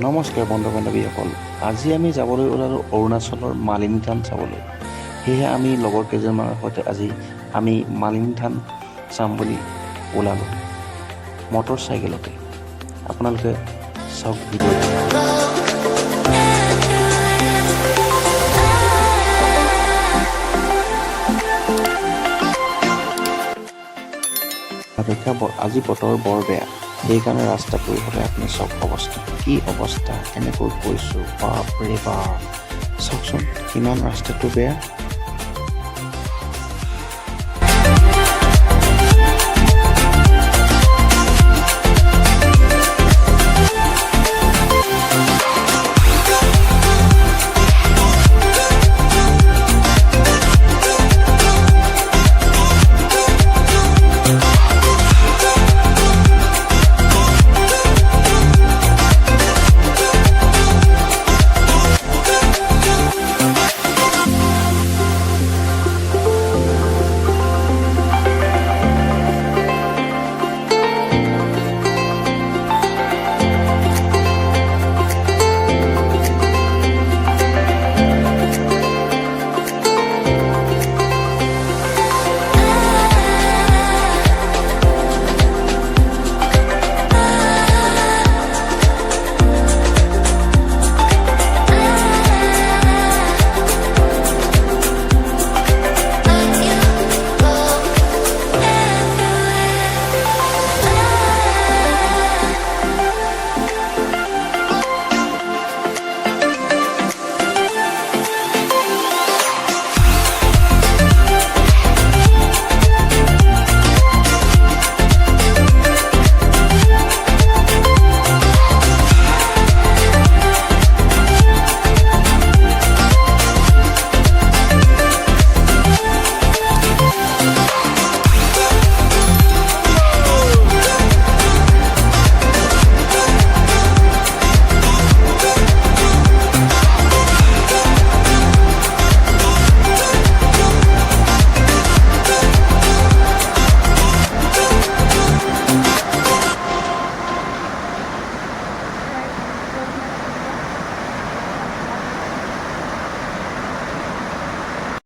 নমস্কাৰ বন্ধু বান্ধৱীসকল, আজি আমি যাবলৈ ওলালোঁ অৰুণাচলৰ মালিনী থান চাবলৈ। সেয়েহে আমি লগৰ কেইজনমানৰ সৈতে আজি আমি মালিনী থান চাম বুলি ওলালোঁ মটৰ চাইকেলতে। আপোনালোকে চাওক ভিডিঅ'টো। আজি বতৰ বৰ বেয়া, সেইকাৰণে ৰাস্তাটোৰ হ'লে আপুনি চাওক অৱস্থা, কি অৱস্থা, এনেকৈ কৈছোঁ বাপ ৰে বাপ। চাওকচোন কিমান ৰাস্তাটো বেয়া।